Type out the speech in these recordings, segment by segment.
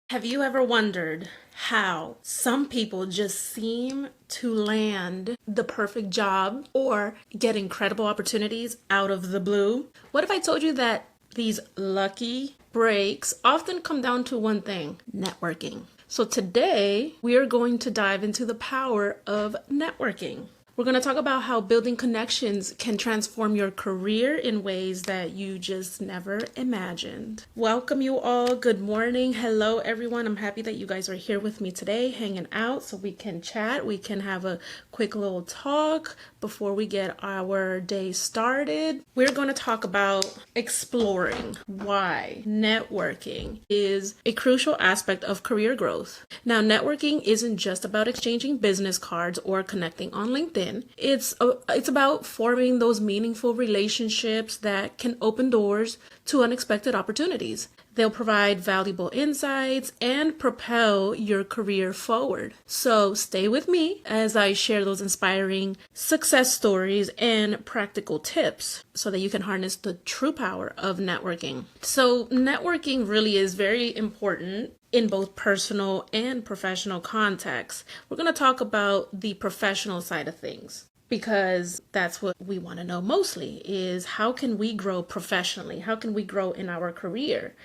Have you ever wondered how some people just seem to land the perfect job or get incredible opportunities out of the blue? What if I told you that these lucky breaks often come down to one thing: networking? So today we are going to dive into the power of networking. We're going to talk about how building connections can transform your career in ways that you just never imagined. Welcome you all. Good morning. Hello, everyone. I'm happy that you guys are here with me today, hanging out so we can chat. We can have a quick little talk before we get our day started. We're going to talk about exploring why networking is a crucial aspect of career growth. Now, networking isn't just about exchanging business cards or connecting on LinkedIn. It's about forming those meaningful relationships that can open doors to unexpected opportunities. They'll provide valuable insights and propel your career forward. So stay with me as I share those inspiring success stories and practical tips so that you can harness the true power of networking. So networking really is very important in both personal and professional contexts. We're going to talk about the professional side of things, because that's what we want to know mostly, is how can we grow professionally? How can we grow in our career?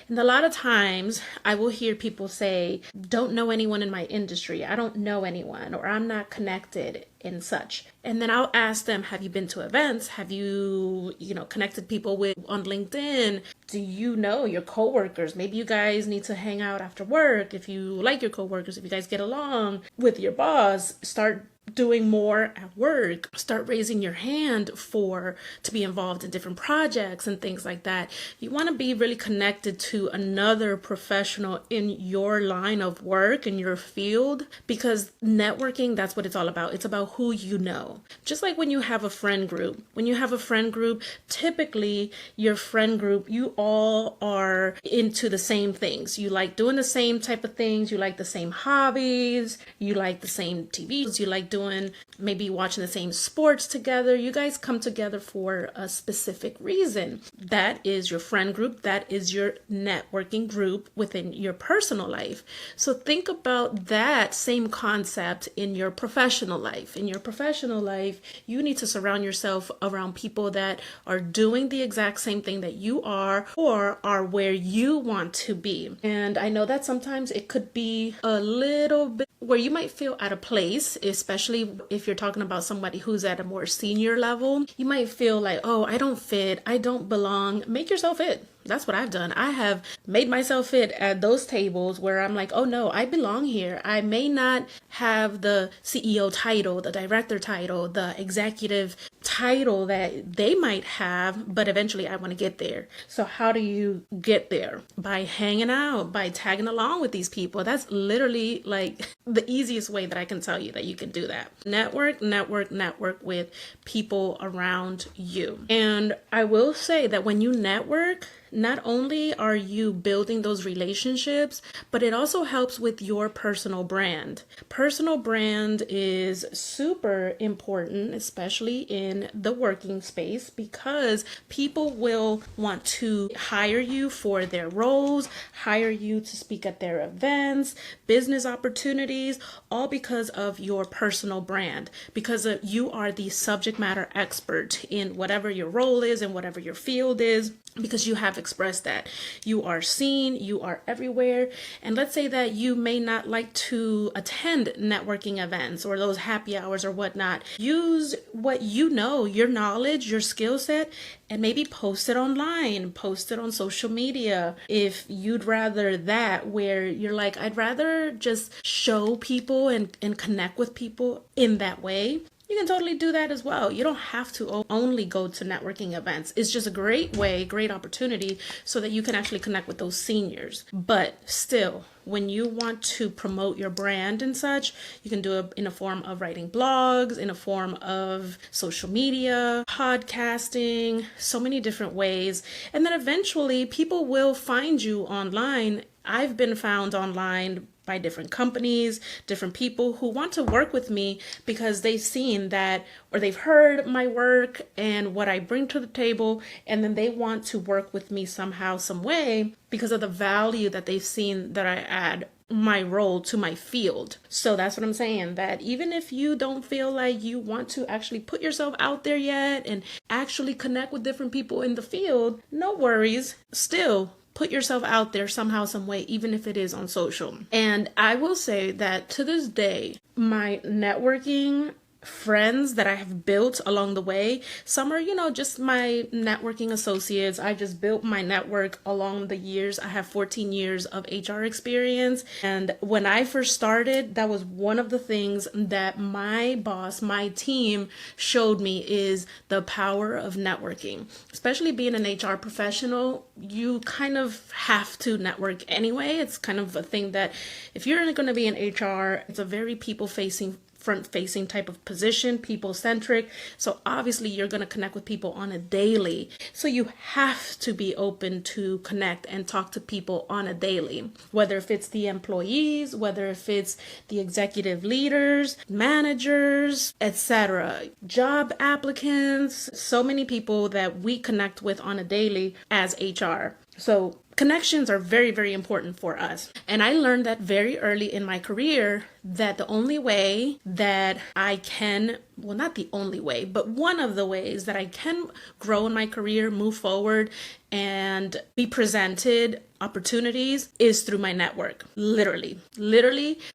And a lot of times I will hear people say, don't know anyone in my industry. I don't know anyone, or I'm not connected and such. And then I'll ask them, have you been to events? Have you connected people with on LinkedIn? Do you know your coworkers? Maybe you guys need to hang out after work. If you like your coworkers, if you guys get along with your boss, start doing more at work, start raising your hand to be involved in different projects and things like that. You want to be really connected to another professional in your line of work, in your field, because networking, that's what it's all about. It's about who you know. Just like when you have a friend group. When you have a friend group, typically your friend group, you all are into the same things. You like doing the same type of things. You like the same hobbies. You like the same TVs. You like doing, maybe watching the same sports together. You guys come together for a specific reason. That is your friend group. That is your networking group within your personal life. So think about that same concept in your professional life. In your professional life, you need to surround yourself around people that are doing the exact same thing that you are, or are where you want to be. And I know that sometimes it could be a little bit where you might feel out of place, especially if you're talking about somebody who's at a more senior level. You might feel like, oh, I don't fit, I don't belong. Make yourself fit. That's what I've done. I have made myself fit at those tables where I'm like, oh no, I belong here. I may not have the CEO title, the director title, the executive title that they might have, but eventually I want to get there. So how do you get there? By hanging out, by tagging along with these people. That's literally like the easiest way that I can tell you that you can do that. Network with people around you. And I will say that when you network, not only are you building those relationships, but it also helps with your personal brand. Personal brand is super important, especially in the working space, because people will want to hire you for their roles, hire you to speak at their events, business opportunities, all because of your personal brand, because you are the subject matter expert in whatever your role is and whatever your field is, because you have expressed that. You are seen, you are everywhere. And let's say that you may not like to attend networking events or those happy hours or whatnot. Use what you know, your knowledge, your skill set, and maybe post it online, post it on social media. If you'd rather that, where you're like, I'd rather just show people and connect with people in that way, you can totally do that as well. You don't have to only go to networking events. It's just a great way, great opportunity so that you can actually connect with those seniors. But still, when you want to promote your brand and such, you can do it in a form of writing blogs, in a form of social media, podcasting, so many different ways. And then eventually people will find you online I've been found online by different companies, different people who want to work with me because they've seen that, or they've heard my work and what I bring to the table, and then they want to work with me somehow, some way, because of the value that they've seen that I add my role to my field. So that's what I'm saying, that even if you don't feel like you want to actually put yourself out there yet and actually connect with different people in the field, no worries. Still, put yourself out there somehow, some way, even if it is on social. And I will say that to this day, my networking friends that I have built along the way, some are, just my networking associates. I just built my network along the years. I have 14 years of HR experience. And when I first started, that was one of the things that my boss, my team showed me, is the power of networking. Especially being an HR professional, you kind of have to network anyway. It's kind of a thing that if you're going to be in HR, it's a very front-facing type of position, people-centric. So obviously you're going to connect with people on a daily. So you have to be open to connect and talk to people on a daily, whether if it's the employees, whether if it's the executive leaders, managers, etc., job applicants, so many people that we connect with on a daily as HR. So connections are very, very important for us. And I learned that very early in my career, that the only way that I can, well, not the only way, but one of the ways that I can grow in my career, move forward, and be presented opportunities is through my network. Literally,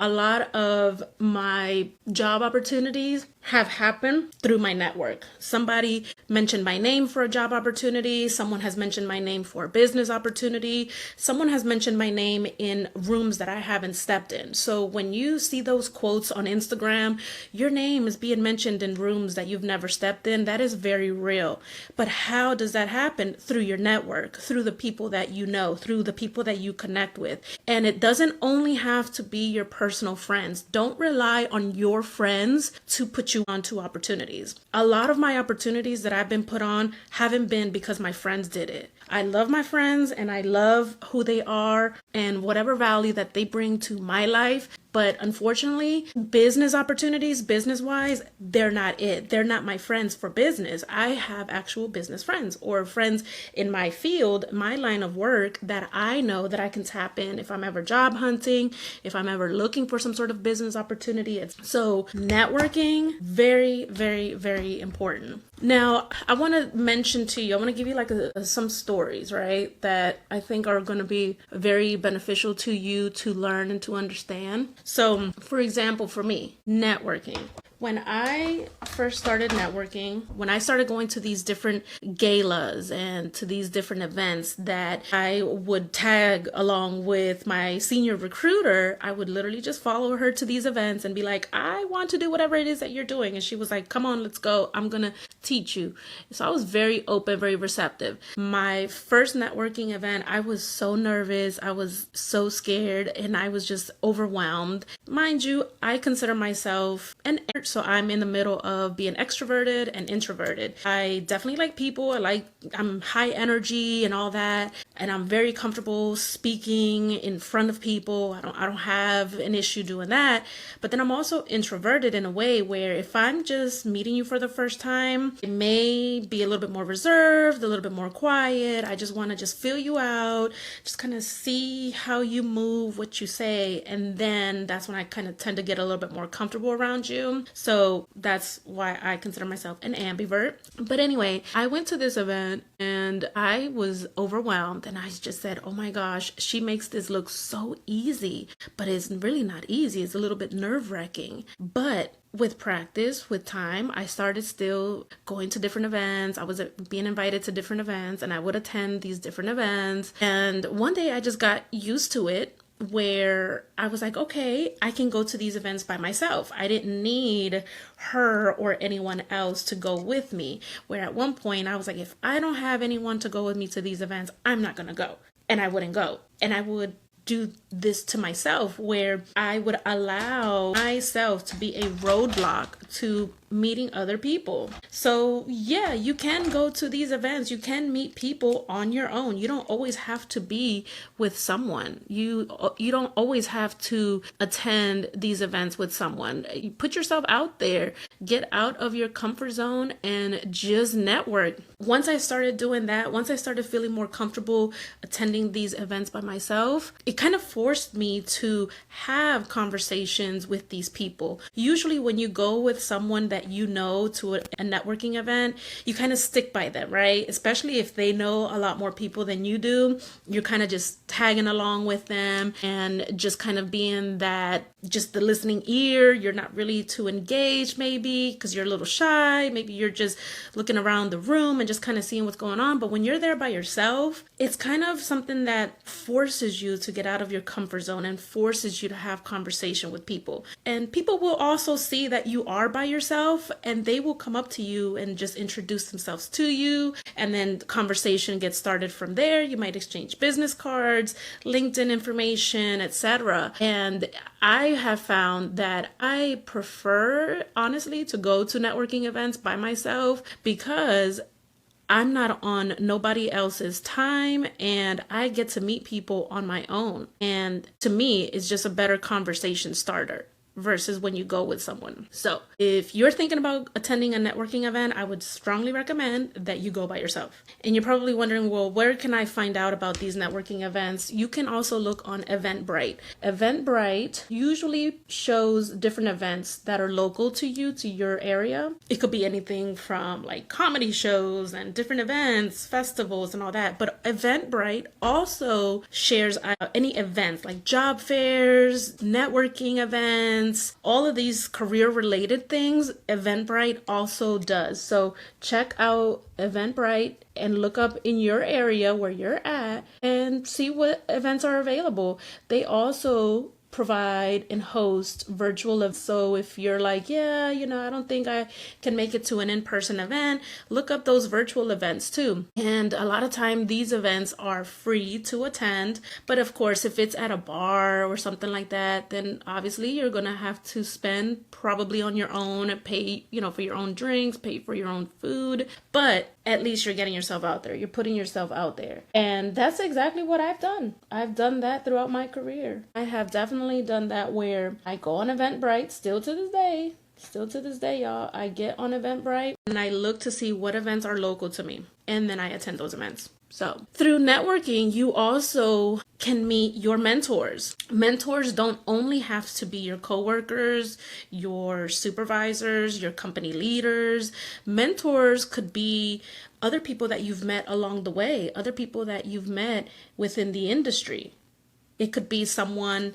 a lot of my job opportunities have happened through my network. Somebody mentioned my name for a job opportunity. Someone has mentioned my name for a business opportunity. Someone has mentioned my name in rooms that I haven't stepped in. So when you see those quotes on Instagram, your name is being mentioned in rooms that you've never stepped in. That is very real. But how does that happen? Through your network, through the people that you know, through the people that you connect with. And it doesn't only have to be your personal friends. Don't rely on your friends to put you onto opportunities. A lot of my opportunities that I've been put on haven't been because my friends did it. I love my friends and I love who they are and whatever value that they bring to my life. But unfortunately, business opportunities, business-wise, they're not it. They're not my friends for business. I have actual business friends or friends in my field, my line of work, that I know that I can tap in if I'm ever job hunting, if I'm ever looking for some sort of business opportunity. So networking, very, very, very important. Now, I want to mention to you, I want to give you some stories, right, that I think are going to be very beneficial to you to learn and to understand. So, for example, for me, networking. When I first started networking, when I started going to these different galas and to these different events that I would tag along with my senior recruiter, I would literally just follow her to these events and be like, I want to do whatever it is that you're doing. And she was like, come on, let's go. I'm going to teach you. So I was very open, very receptive. My first networking event, I was so nervous. I was so scared and I was just overwhelmed. Mind you, I consider myself an introvert. So I'm in the middle of being extroverted and introverted. I definitely like people. I'm high energy and all that. And I'm very comfortable speaking in front of people. I don't have an issue doing that. But then I'm also introverted in a way where if I'm just meeting you for the first time, it may be a little bit more reserved, a little bit more quiet. I just want to just feel you out, just kind of see how you move, what you say. And then that's when I kind of tend to get a little bit more comfortable around you. So that's why I consider myself an ambivert. But anyway, I went to this event and I was overwhelmed and I just said, oh my gosh, she makes this look so easy, but it's really not easy. It's a little bit nerve-wracking. But with practice, with time, I started still going to different events. I was being invited to different events and I would attend these different events. And one day I just got used to it, where I was like, okay, I can go to these events by myself. I didn't need her or anyone else to go with me. Where at one point I was like, if I don't have anyone to go with me to these events, I'm not going to go. And I wouldn't go. And I would do this to myself where I would allow myself to be a roadblock to meeting other people. So yeah, you can go to these events. You can meet people on your own. You don't always have to be with someone. You don't always have to attend these events with someone. You put yourself out there, get out of your comfort zone and just network. Once I started doing that, once I started feeling more comfortable attending these events by myself, it kind of forced me to have conversations with these people. Usually when you go with someone that you know to a networking event, you kind of stick by them, right? Especially if they know a lot more people than you do. You're kind of just tagging along with them and just kind of being that, just the listening ear. You're not really too engaged maybe because you're a little shy. Maybe you're just looking around the room and just kind of seeing what's going on. But when you're there by yourself, it's kind of something that forces you to get out of your comfort zone and forces you to have conversation with people. And people will also see that you are by yourself and they will come up to you and just introduce themselves to you. And then the conversation gets started from there. You might exchange business cards, LinkedIn information, etc. And I have found that I prefer, honestly, to go to networking events by myself because I'm not on nobody else's time and I get to meet people on my own. And to me, it's just a better conversation starter versus when you go with someone. So if you're thinking about attending a networking event, I would strongly recommend that you go by yourself. And you're probably wondering, well, where can I find out about these networking events? You can also look on Eventbrite. Eventbrite usually shows different events that are local to you, to your area. It could be anything from like comedy shows and different events, festivals and all that. But Eventbrite also shares any events like job fairs, networking events, all of these career related things. Eventbrite also does. So check out Eventbrite and look up in your area where you're at and see what events are available. They also provide and host virtual events. So if you're like, yeah, I don't think I can make it to an in-person event, look up those virtual events too. And a lot of time these events are free to attend. But of course, if it's at a bar or something like that, then obviously you're going to have to spend probably on your own, pay, for your own drinks, pay for your own food. But at least you're getting yourself out there. You're putting yourself out there. And that's exactly what I've done. I've done that throughout my career. I have definitely done that where I go on Eventbrite still to this day, y'all. I get on Eventbrite and I look to see what events are local to me. And then I attend those events. So through networking, you also can meet your mentors. Mentors don't only have to be your coworkers, your supervisors, your company leaders. Mentors could be other people that you've met along the way, other people that you've met within the industry. It could be someone,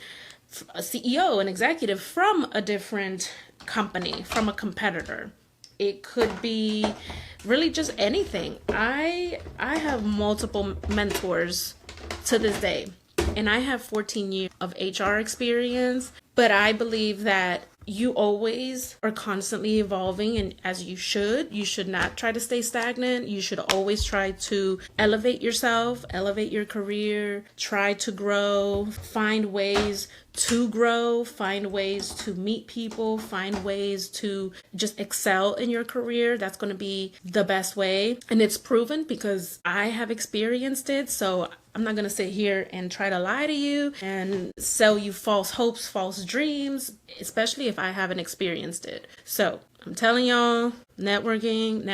a CEO, an executive from a different company, from a competitor. It could be really just anything. I have multiple mentors to this day, and I have 14 years of HR experience, but I believe that you always are constantly evolving, and as you should not try to stay stagnant. You should always try to elevate yourself, elevate your career, try to grow, find ways to grow, find ways to meet people, find ways to just excel in your career. That's going to be the best way. And it's proven because I have experienced it. So I'm not going to sit here and try to lie to you and sell you false hopes, false dreams, especially if I haven't experienced it. So I'm telling y'all, networking.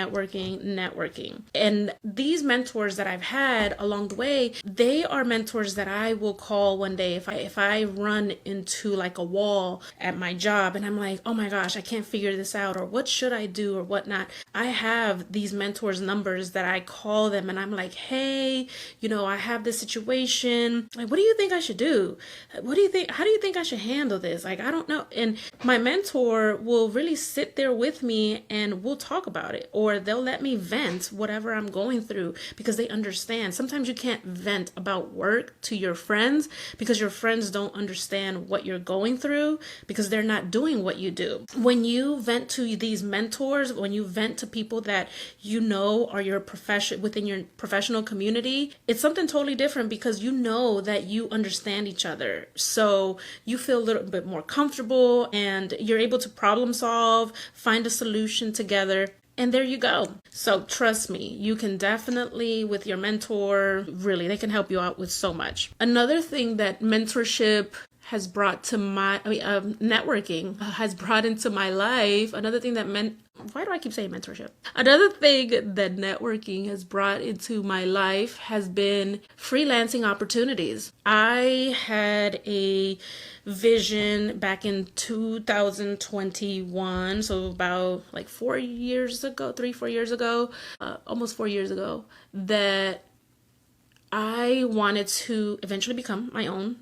And these mentors that I've had along the way, they are mentors that I will call one day if I run into like a wall at my job and I'm like, oh my gosh, I can't figure this out, or what should I do or whatnot. I have these mentors' numbers that I call them and I'm like, hey, I have this situation. Like, what do you think I should do? What do you think? How do you think I should handle this? Like, I don't know. And my mentor will really sit there with me and we'll talk about it, or they'll let me vent whatever I'm going through because they understand. Sometimes you can't vent about work to your friends because your friends don't understand what you're going through because they're not doing what you do. When you vent to these mentors, when you vent to people that you know are your profession within your professional community, it's something totally different because you know that you understand each other. So you feel a little bit more comfortable and you're able to problem solve, find a solution together. And there you go. So trust me, you can definitely, with your mentor, really, they can help you out with so much. Another thing that mentorship has brought to networking has brought into my life. Another thing that why do I keep saying mentorship? Another thing that networking has brought into my life has been freelancing opportunities. I had a vision back in 2021, so about like 4 years ago, 3-4 years ago, almost 4 years ago, that I wanted to eventually become my own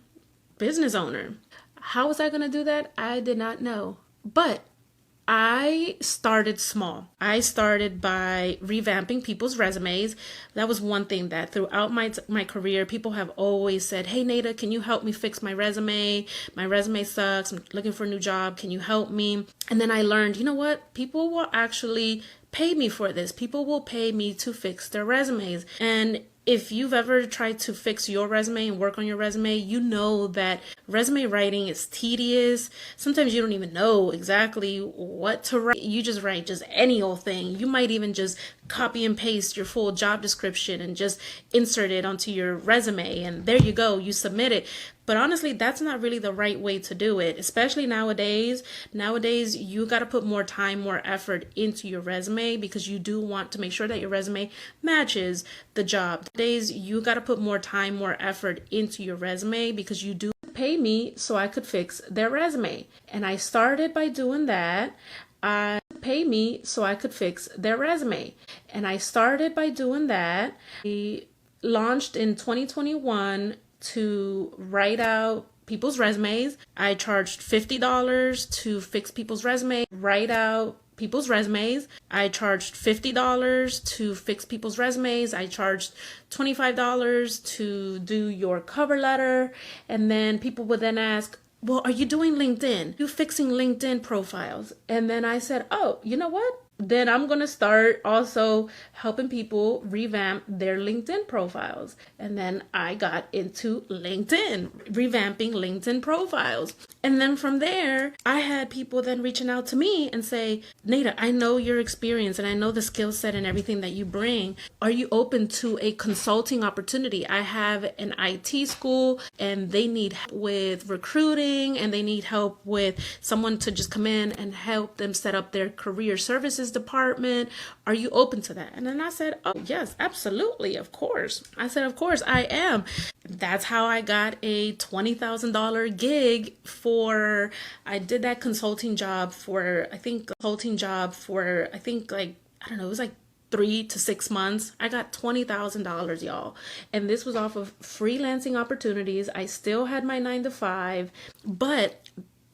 business owner. How was I going to do that? I did not know. But I started small. I started by revamping people's resumes. That was one thing that throughout my career, people have always said, "Hey, Nada, can you help me fix my resume? My resume sucks. I'm looking for a new job. Can you help me?" And then I learned, you know what? People will actually pay me for this. People will pay me to fix their resumes. And if you've ever tried to fix your resume and work on your resume, you know that resume writing is tedious. Sometimes you don't even know exactly what to write. You just write just any old thing. You might even just copy and paste your full job description and just insert it onto your resume. And there you go, you submit it. But honestly, that's not really the right way to do it, especially nowadays. Nowadays, you got to put more time, more effort into your resume because you do want to make sure that your resume matches the job. Nowadays, you got to put more time, more effort into your resume because you do pay me so I could fix their resume. And I started by doing that. I pay me so I could fix their resume. And I started by doing that. We launched in 2021 to write out people's resumes. I charged $50 to fix people's resumes, write out people's resumes. I charged $50 to fix people's resumes. I charged $25 to do your cover letter. And then people would then ask, "Well, are you doing LinkedIn? You fixing LinkedIn profiles?" And then I said, "Oh, you know what? Then I'm going to start also helping people revamp their LinkedIn profiles." And then I got into LinkedIn, revamping LinkedIn profiles. And then from there, I had people then reaching out to me and say, "Nada, I know your experience and I know the skill set and everything that you bring. Are you open to a consulting opportunity? I have an IT school and they need help with recruiting and they need help with someone to just come in and help them set up their career services department. Are you open to that?" And then I said, "Oh, yes, absolutely. Of course." I said, "Of course I am." That's how I got a $20,000 gig I did that consulting job for, I think it was like 3 to 6 months. I got $20,000, y'all. And this was off of freelancing opportunities. I still had my 9 to 5, but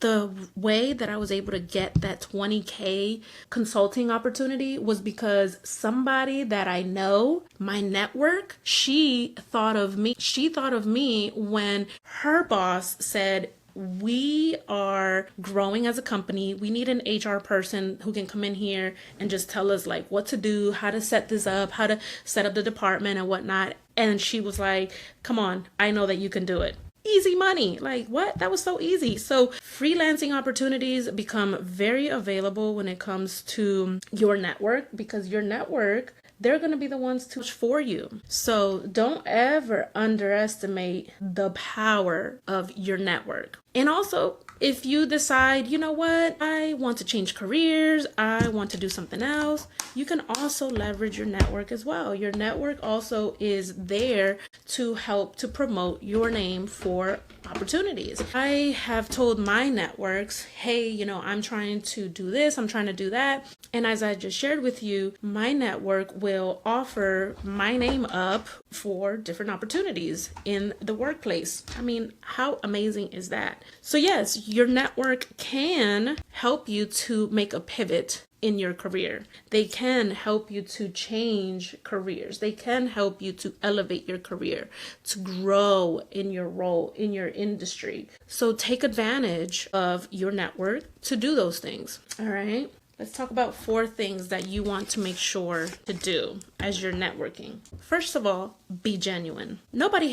the way that I was able to get that $20K consulting opportunity was because somebody that I know, my network, she thought of me. She thought of me when her boss said, "We are growing as a company. We need an HR person who can come in here and just tell us like what to do, how to set this up, how to set up the department and whatnot." And she was like, "Come on, I know that you can do it." Easy money. Like, what? That was so easy. So freelancing opportunities become very available when it comes to your network because your network, they're going to be the ones to push for you. So don't ever underestimate the power of your network. And also, if you decide, you know what, I want to change careers, I want to do something else, you can also leverage your network as well. Your network also is there to help to promote your name for opportunities. I have told my networks, "Hey, I'm trying to do this, I'm trying to do that." And as I just shared with you, my network will offer my name up for different opportunities in the workplace. I mean, how amazing is that? So yes, your network can help you to make a pivot in your career. They can help you to change careers. They can help you to elevate your career, to grow in your role, in your industry. So take advantage of your network to do those things. All right. Let's talk about 4 things that you want to make sure to do as you're networking. First of all, be genuine. Nobody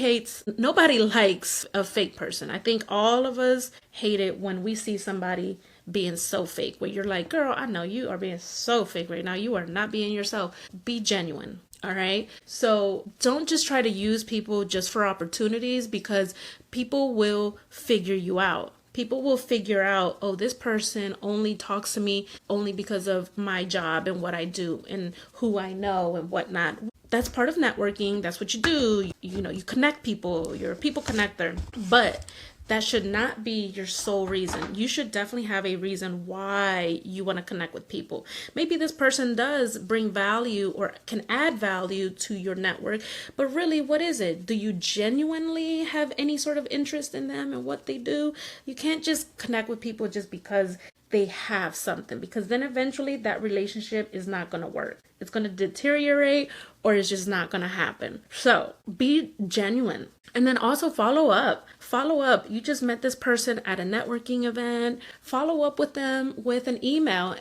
likes a fake person. I think all of us hate it when we see somebody being so fake, where you're like, girl, I know you are being so fake right now. You are not being yourself. Be genuine. All right. So don't just try to use people just for opportunities, because people will figure you out. People will figure out, oh, this person only talks to me only because of my job and what I do and who I know and whatnot. That's part of networking. That's what you do. You connect people. You're a people connector. But that should not be your sole reason. You should definitely have a reason why you want to connect with people. Maybe this person does bring value or can add value to your network, but really, what is it? Do you genuinely have any sort of interest in them and what they do? You can't just connect with people just because they have something, because then eventually that relationship is not going to work. It's going to deteriorate, or it's just not going to happen. So be genuine. And then also follow up. You just met this person at a networking event. Follow up with them with an email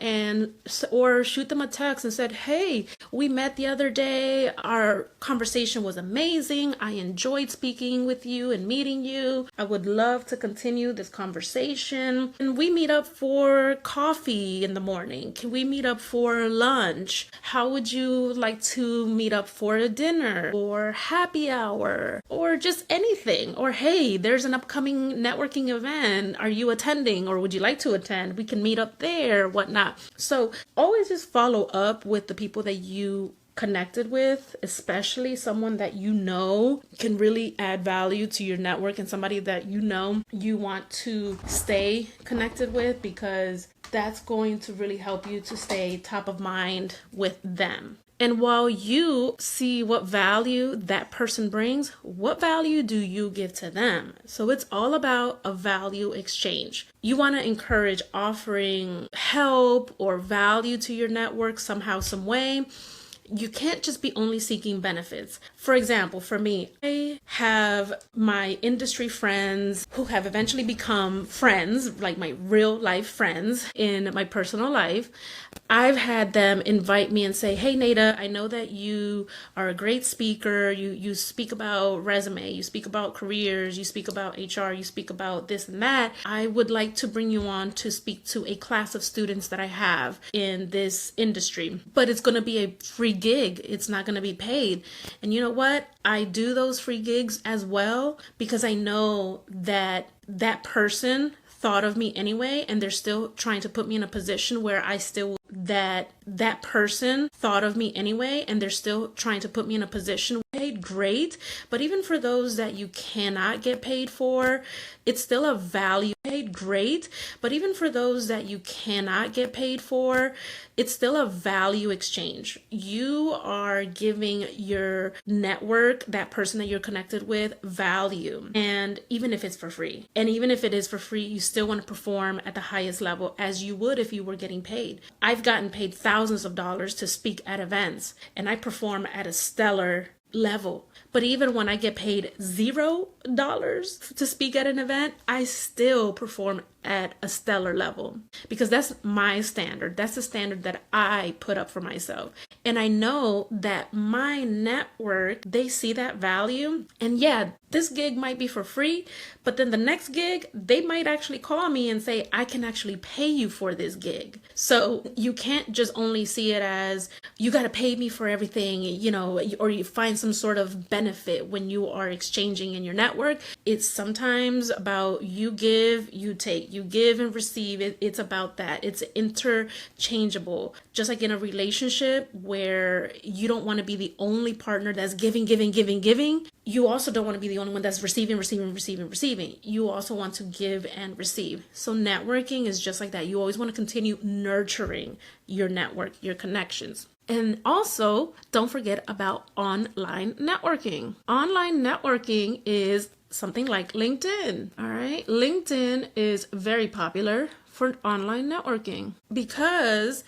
or shoot them a text and said, hey, we met the other day. Our conversation was amazing. I enjoyed speaking with you and meeting you. I would love to continue this conversation. And we meet up for coffee in the morning. Can we meet up for lunch? How would you like to meet up for a dinner or happy hour or just anything? Or hey, there's an upcoming networking event. Are you attending, or would you like to attend? We can meet up there, whatnot. So always just follow up with the people that you connected with, especially someone that you know can really add value to your network and somebody that you know you want to stay connected with, because that's going to really help you to stay top of mind with them. And while you see what value that person brings, what value do you give to them? So it's all about a value exchange. You want to encourage offering help or value to your network somehow, some way. You can't just be only seeking benefits. For example, for me, I have my industry friends who have eventually become friends, like my real life friends in my personal life. I've had them invite me and say, hey, Nada, I know that you are a great speaker. You speak about resume, you speak about careers, you speak about HR, you speak about this and that. I would like to bring you on to speak to a class of students that I have in this industry, but it's going to be a free gig. It's not going to be paid. And you know what? I do those free gigs as well because I know that that person thought of me anyway, and they're still trying to put me in a position where I still that person thought of me anyway, and they're still trying to put me in a position paid great. But even for those that you cannot get paid for, it's still a value paid great. But even for those that you cannot get paid for, it's still a value exchange. You are giving your network, that person that you're connected with, value. And even if it's for free, and even if it is for free, you still want to perform at the highest level as you would if you were getting paid. I've gotten paid thousands of dollars to speak at events, and I perform at a stellar level. But even when I get paid $0 to speak at an event, I still perform at a stellar level because that's my standard. That's the standard that I put up for myself. And I know that my network, they see that value. And yeah, this gig might be for free, but then the next gig, they might actually call me and say, I can actually pay you for this gig. So you can't just only see it as you got to pay me for everything, or you find some sort of benefit when you are exchanging in your network. It's sometimes about you give, you take, you give and receive. It's about that. It's interchangeable. Just like in a relationship where you don't want to be the only partner that's giving. You also don't want to be the only one that's receiving. You also want to give and receive. So networking is just like that. You always want to continue nurturing your network, your connections. And also, don't forget about online networking. Online networking is something like LinkedIn, all right? LinkedIn is very popular for online networking because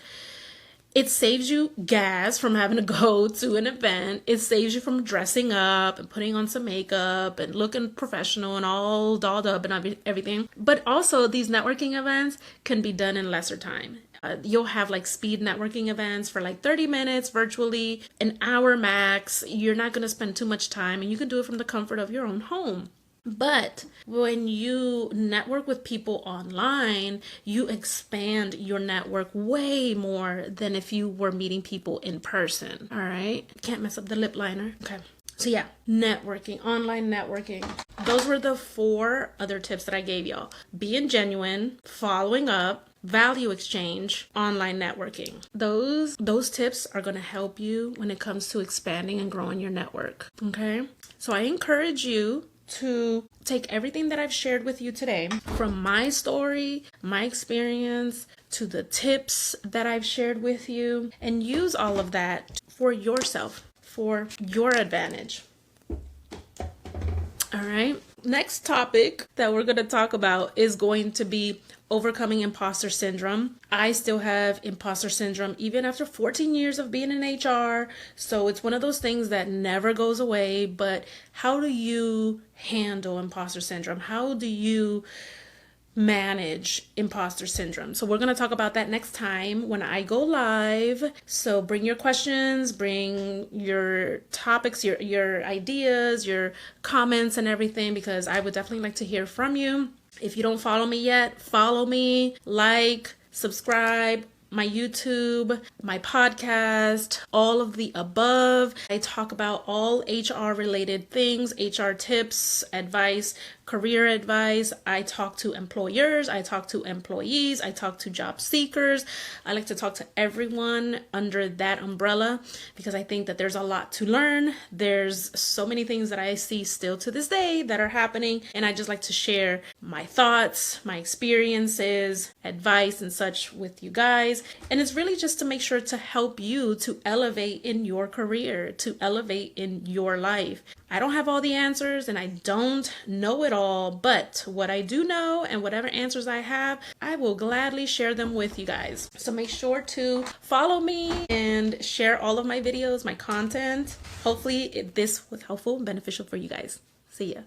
it saves you gas from having to go to an event. It saves you from dressing up and putting on some makeup and looking professional and all dolled up and everything. But also, these networking events can be done in lesser time. You'll have like speed networking events for like 30 minutes virtually, an hour max. You're not going to spend too much time, and you can do it from the comfort of your own home. But when you network with people online, you expand your network way more than if you were meeting people in person. All right. Can't mess up the lip liner. Okay. So yeah, networking, online networking. Those were the 4 other tips that I gave y'all. Being genuine, following up, value exchange, online networking. Those tips are going to help you when it comes to expanding and growing your network. Okay. So I encourage you to take everything that I've shared with you today, from my story, my experience, to the tips that I've shared with you, and use all of that for yourself, for your advantage. All right. Next topic that we're going to talk about is going to be overcoming imposter syndrome. I still have imposter syndrome even after 14 years of being in HR. So it's one of those things that never goes away. But how do you handle imposter syndrome? How do you manage imposter syndrome? So we're going to talk about that next time when I go live. So bring your questions, bring your topics, your ideas, your comments and everything, because I would definitely like to hear from you. If you don't follow me yet, follow me, like, subscribe, my YouTube, my podcast, all of the above. I talk about all HR related things, HR tips, advice, career advice. I talk to employers, I talk to employees, I talk to job seekers. I like to talk to everyone under that umbrella because I think that there's a lot to learn. There's so many things that I see still to this day that are happening, and I just like to share my thoughts, my experiences, advice, and such with you guys. And it's really just to make sure to help you to elevate in your career, to elevate in your life. I don't have all the answers and I don't know it all, but what I do know and whatever answers I have, I will gladly share them with you guys. So make sure to follow me and share all of my videos, my content. Hopefully this was helpful and beneficial for you guys. See ya.